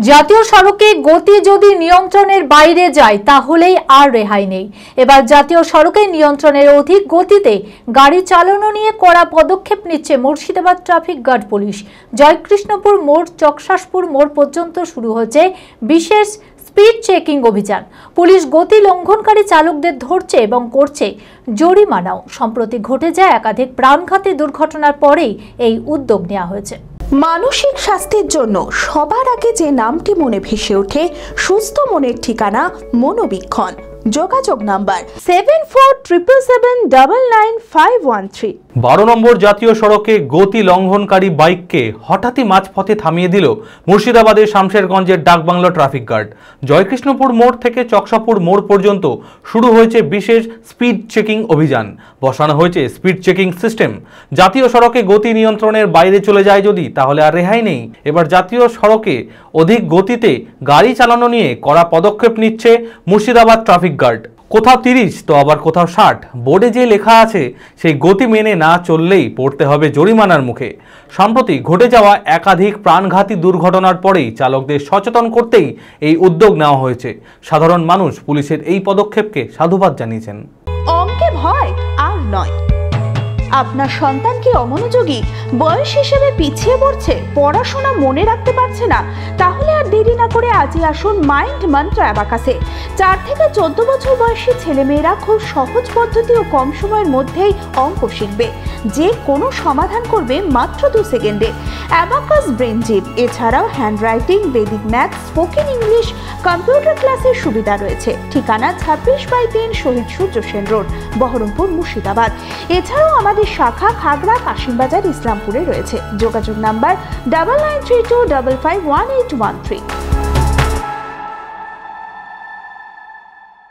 জাতীয় সড়কে গতি যদি নিয়ন্ত্রণের বাইরে যায় তাহলেই আর রেহাই নেই। এবার জাতীয় সড়কে নিয়ন্ত্রণের অধিক গতিতে গাড়ি চালানো নিয়ে কড়া পদক্ষেপ নিচ্ছে Murshidabad traffic guard police. Joykrishnapur মোড় চকশাসপুর মোড় পর্যন্ত শুরু হচ্ছে বিশেষ স্পিড চেকিং অভিযান। পুলিশ গতি লঙ্ঘনকারী চালকদের ধরছে এবং করছে জরিমানাও। সম্প্রতি ঘটে যায় একাধিক প্রাণঘাতী দুর্ঘটনার পরেই এই উদ্যোগ নেওয়া হয়েছে। মানসিক স্বাস্থ্যের জন্য সবার আগে যে নামটি মনে ভেসে ওঠে, সুস্থ মনের ঠিকানা মনোবীক্ষণ। যোগাযোগ নাম্বার 7477799513। 12 নম্বর জাতীয় সড়কে গতি লঙ্ঘনকারী বাইককে হঠাৎই মাঝপথে থামিয়ে দিল মুর্শিদাবাদের শামশেরগঞ্জের ডাকবাংলো ট্রাফিক গার্ড। জয়কৃষ্ণপুর মোড় থেকে চকশাপুর মোড় পর্যন্ত শুরু হয়েছে বিশেষ স্পিড চেকিং অভিযান। বসানো হয়েছে স্পিড চেকিং সিস্টেম। জাতীয় সড়কে গতি নিয়ন্ত্রণের বাইরে চলে যায় যদি, তাহলে আর রেহাই নেই। এবার জাতীয় সড়কে অধিক গতিতে গাড়ি চালানো নিয়ে কড়া পদক্ষেপ নিচ্ছে মুর্শিদাবাদ ট্রাফিক গার্ড। কোথাও 30 তো আবার কোথাও 60। বোর্ডে যে লেখা আছে সেই গতি মেনে না চললেই পড়তে হবে জরিমানার মুখে। সম্প্রতি ঘটে যাওয়া একাধিক প্রাণঘাতী দুর্ঘটনার পরেই চালকদের সচেতন করতেই এই উদ্যোগ নেওয়া হয়েছে। সাধারণ মানুষ পুলিশের এই পদক্ষেপকে সাধুবাদ জানিয়েছেন। অঙ্কে ভয় আর নয়। আপনার সন্তান কি অমনোযোগী, বয়স হিসেবে পিছিয়ে পড়ছে, পড়াশোনা মনে রাখতে পারছে না? তাহলে আর দেরি না করে আজই আসুন মাইন্ড মন্ত্র অ্যাবাকাসে। 4 থেকে 14 বছর বয়সী ছেলেমেয়েরা খুব সহজ পদ্ধতি ও কম সময়ের মধ্যেই অঙ্ক শিখবে, যে কোনো সমাধান করবে মাত্র 2 সেকেন্ডে। অ্যাবাকাস ব্রেন জিম, এছাড়াও handwriting, Vedic math, spoken English, computer ক্লাসের সুবিধা রয়েছে। ঠিকানা 26/3 শহীদ সূর্য সেন রোড, বহরমপুর, মুর্শিদাবাদ। এছাড়াও আমাদের শাখা খাগড়া, কাশিমবাজার, ইসলামপুরে রয়েছে। যোগাযোগ নাম্বার 9932551813।